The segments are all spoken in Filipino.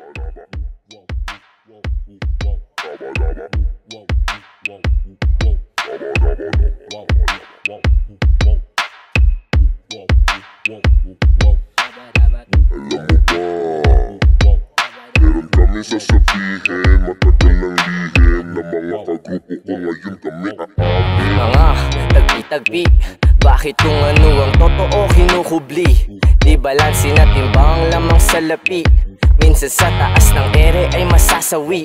Meron kami sasabihin, matagal ng lihim na mga kagrupo ko ngayon kami aamin. Mga tagpi-tagpi, bakit kung ano ang totoo kinukubli? Di balansin at timbang lamang sa lapi. Minsan sa taas ng ere ay masasawi.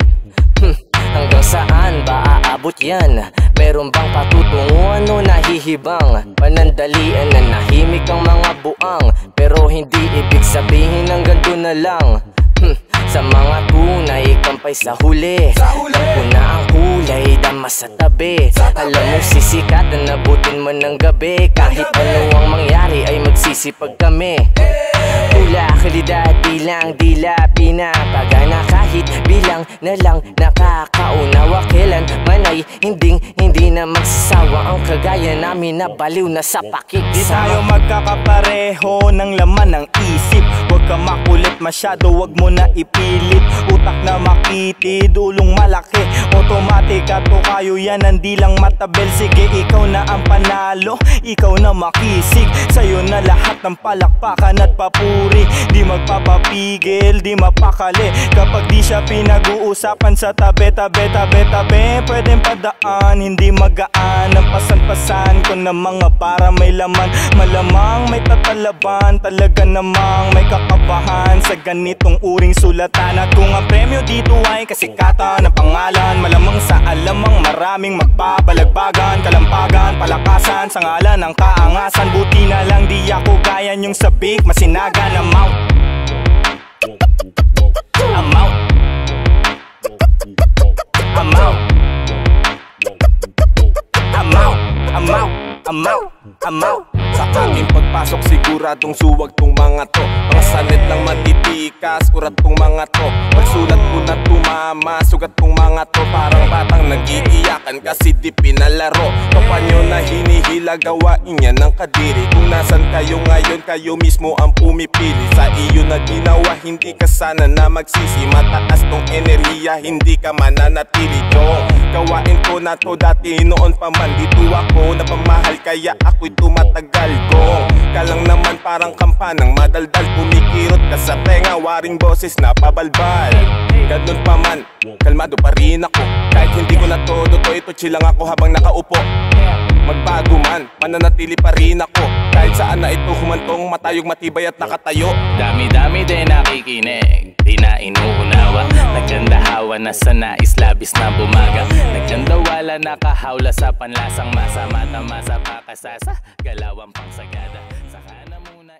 Hanggang saan ba aabot yan? Meron bang patutunguhan o nahihibang? Panandalian na nahimik ang mga buang, pero hindi ibig sabihin hanggang doon na lang. Sa mga tunay, kampay sa huli. Tampo na ang kulay, dama sa tabi. Alam mo sisikat na nabutin mo ng gabi. Kahit ano ang mangyari ay magsisipag kami. Tula, kalidad, bilang, dila, pinapagana. Kahit bilang na lang nakakaunawa. Kailan man ay hindi na magsasawa ang kagaya namin na baliw na sa pakikisama. Di tayo magkakapareho ng laman ng isip. Huwag ka makulit masyado, huwag mo na ipilit. Utak na makitid, ulong malaki. Automatic at o kayo yan, hindi lang matabel. Sige, ikaw na ang panalo, ikaw na makisig. Sa'yo na lahat ng palakpakan at papuri. Di magpapapigil, di mapakali. Kapag di siya pinag-uusapan sa tabi, pwedeng padaan, hindi magaan. Ang pasan-pasan ko na mga para may laman. Malamang may tatalaban, talaga namang may kakabahan sa ganitong uring sulatan. At kung ang premyo dito ay kasikatan ng pangalan, malamang sa alamang maraming magbabalagbagan. Kalampagan, palakasan sa ngalan ng kaangasan. Buti na lang di ako gaya nyong sabik, masinagan. I'm out, I'm out, I'm out, I'm out, I'm out, I'm out, I'm out. Sa aking pagpasok siguradong suwag tong mga to. Mga salit lang matitikas, urat tong mga to. Pagsulat ko na tumama, sugat tong mga to. Parang batang nag-iiyakan kasi di pinalaro. Kapwa nyo na hinihila, gawain yan ng kadiri. Kung nasan kayo ngayon, kayo mismo ang pumipili. Sa iyo na ginawa, hindi ka sana na magsisi. Mataas tong enerhiya, hindi ka mananatili. Yung gawain ko na to dati noon pa man. Dito ako napamahal, kaya ako'y tumatagal. Kung kalang naman parang kampanang madaldal. Kumikirot ka sa tenga, waring boses na pabalbal. Ganun pa man, kalmado pa rin ako. Kahit hindi ko na todo to, ito chill lang ako habang nakaupo. Magbago man, mananatili pa rin ako. Kahit saan na ito humantong, matayog matibay at nakatayo. Dami-dami din nakikinig, di na inuunawa. Nagkandahawa na sa nais, labis na bumaga. Nagkandawala, nakahawla sa panlasang masa. Mata-masa, pakasasa, galawang pangsagada. Saka na muna